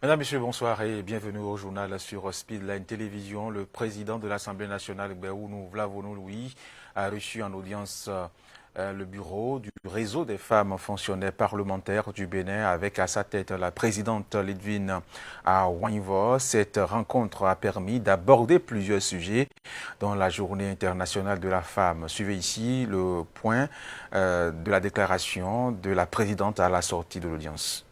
Mesdames, Messieurs, bonsoir et bienvenue au journal sur Speedline Télévision. Le président de l'Assemblée nationale, Béounou Vlavonou Louis, a reçu en audience le bureau du réseau des femmes fonctionnaires parlementaires du Bénin avec à sa tête la présidente Lidvine Aouanvo. Cette rencontre a permis d'aborder plusieurs sujets dont la journée internationale de la femme. Suivez ici le point de la déclaration de la présidente à la sortie de l'audience.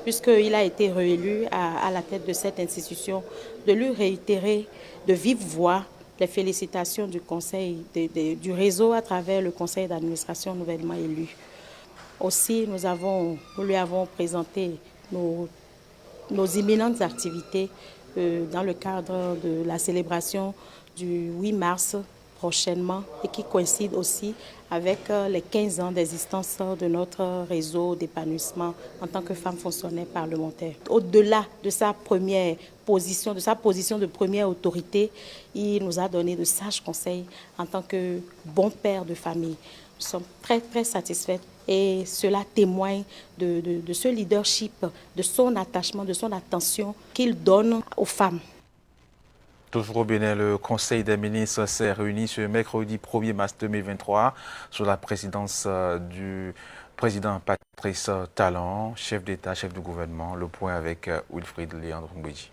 Puisqu'il a été réélu à la tête de cette institution, de lui réitérer de vive voix les félicitations du conseil, du réseau à travers le conseil d'administration nouvellement élu. Aussi, nous lui avons présenté nos imminentes activités dans le cadre de la célébration du 8 mars prochainement et qui coïncide aussi avec les 15 ans d'existence de notre réseau d'épanouissement en tant que femme fonctionnaire parlementaire. Au-delà de sa position de première autorité, il nous a donné de sages conseils en tant que bon père de famille. Nous sommes très, très satisfaits et cela témoigne de ce leadership, de son attachement, de son attention qu'il donne aux femmes. Toujours au Bénin, le Conseil des ministres s'est réuni ce mercredi 1er mars 2023 sous la présidence du président Patrice Talon, chef d'État, chef du gouvernement. Le point avec Wilfried Léandre Mbéji.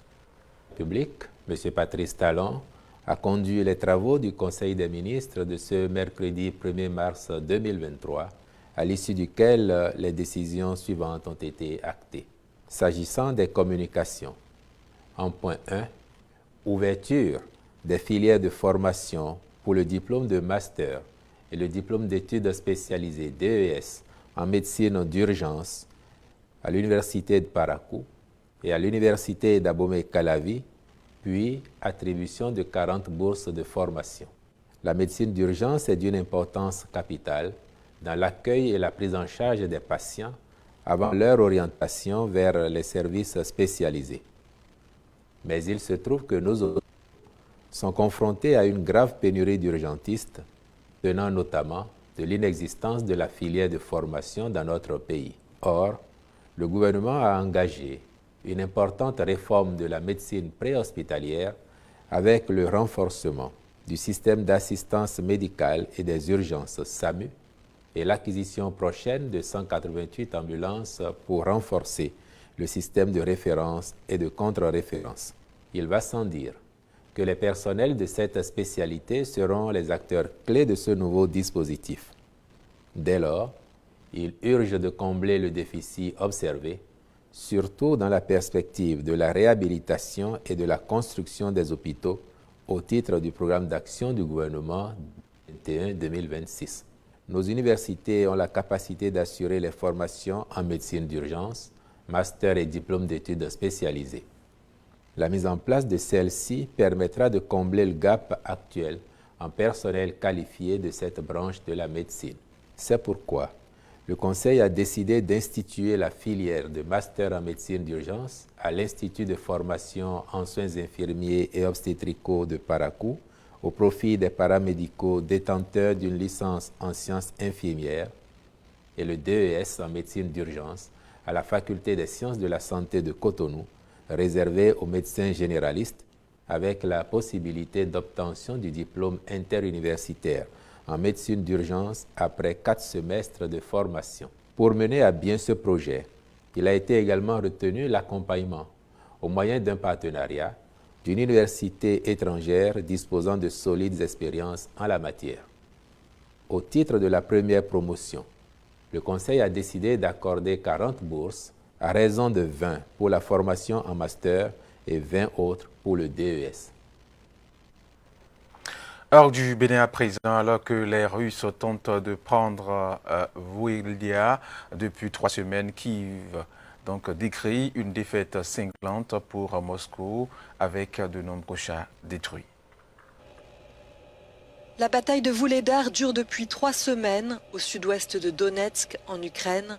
Public, M. Patrice Talon a conduit les travaux du Conseil des ministres de ce mercredi 1er mars 2023, à l'issue duquel les décisions suivantes ont été actées. S'agissant des communications, en point 1, ouverture des filières de formation pour le diplôme de master et le diplôme d'études spécialisées DES en médecine d'urgence à l'Université de Parakou et à l'Université d'Abomey-Calavi, puis attribution de 40 bourses de formation. La médecine d'urgence est d'une importance capitale dans l'accueil et la prise en charge des patients avant leur orientation vers les services spécialisés. Mais il se trouve que nos hôpitaux sont confrontés à une grave pénurie d'urgentistes, tenant notamment de l'inexistence de la filière de formation dans notre pays. Or, le gouvernement a engagé une importante réforme de la médecine préhospitalière avec le renforcement du système d'assistance médicale et des urgences SAMU et l'acquisition prochaine de 188 ambulances pour renforcer le système de référence et de contre-référence. Il va sans dire que les personnels de cette spécialité seront les acteurs clés de ce nouveau dispositif. Dès lors, il urge de combler le déficit observé, surtout dans la perspective de la réhabilitation et de la construction des hôpitaux au titre du programme d'action du gouvernement 2021-2026. Nos universités ont la capacité d'assurer les formations en médecine d'urgence, master et diplôme d'études spécialisées. La mise en place de celle-ci permettra de combler le gap actuel en personnel qualifié de cette branche de la médecine. C'est pourquoi le Conseil a décidé d'instituer la filière de master en médecine d'urgence à l'Institut de formation en soins infirmiers et obstétricaux de Parakou au profit des paramédicaux détenteurs d'une licence en sciences infirmières et le DES en médecine d'urgence à la Faculté des sciences de la santé de Cotonou, réservé aux médecins généralistes, avec la possibilité d'obtention du diplôme interuniversitaire en médecine d'urgence après 4 semestres de formation. Pour mener à bien ce projet, il a été également retenu l'accompagnement, au moyen d'un partenariat, d'une université étrangère disposant de solides expériences en la matière. Au titre de la première promotion, le Conseil a décidé d'accorder 40 bourses à raison de 20 pour la formation en master et 20 autres pour le DES. Hors du Bénin à présent, alors que les Russes tentent de prendre Vuilia depuis 3 semaines, Kiev donc décrit une défaite cinglante pour Moscou avec de nombreux chars détruits. La bataille de Vuhledar dure depuis 3 semaines au sud-ouest de Donetsk, en Ukraine.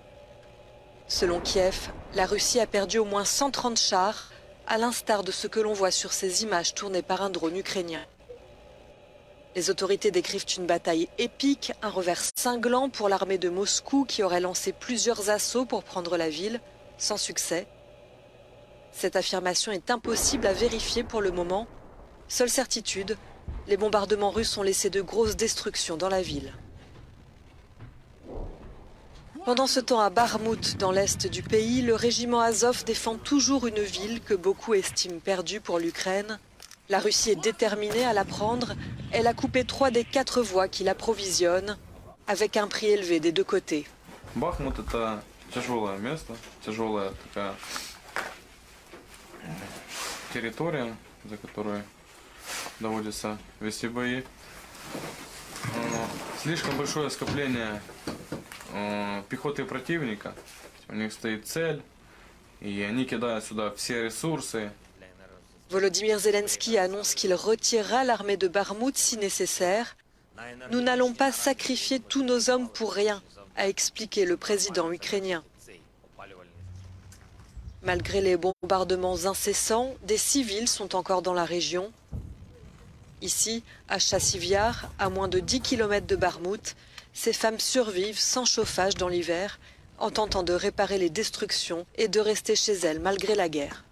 Selon Kiev, la Russie a perdu au moins 130 chars, à l'instar de ce que l'on voit sur ces images tournées par un drone ukrainien. Les autorités décrivent une bataille épique, un revers cinglant pour l'armée de Moscou qui aurait lancé plusieurs assauts pour prendre la ville, sans succès. Cette affirmation est impossible à vérifier pour le moment. Seule certitude, les bombardements russes ont laissé de grosses destructions dans la ville. Pendant ce temps, à Bakhmout, dans l'est du pays, le régiment Azov défend toujours une ville que beaucoup estiment perdue pour l'Ukraine. La Russie est déterminée à la prendre. Elle a coupé 3 des 4 voies qui l'approvisionnent, avec un prix élevé des deux côtés. Бахмут — это тяжелое место, тяжелая такая территория, за которой доводится вести бои. Слишком большое скопление пехоты противника. У них стоит цель, и они кидают сюда все ресурсы. Volodymyr Zelensky annonce qu'il retirera l'armée de Bakhmout si nécessaire. Nous n'allons pas sacrifier tous nos hommes pour rien, a expliqué le président ukrainien. Malgré les bombardements incessants, des civils sont encore dans la région. Ici, à Chassivyar, à moins de 10 km de Bakhmout, ces femmes survivent sans chauffage dans l'hiver, en tentant de réparer les destructions et de rester chez elles malgré la guerre.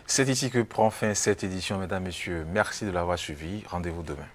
C'est ici que prend fin cette édition, mesdames, messieurs. Merci de l'avoir suivi. Rendez-vous demain.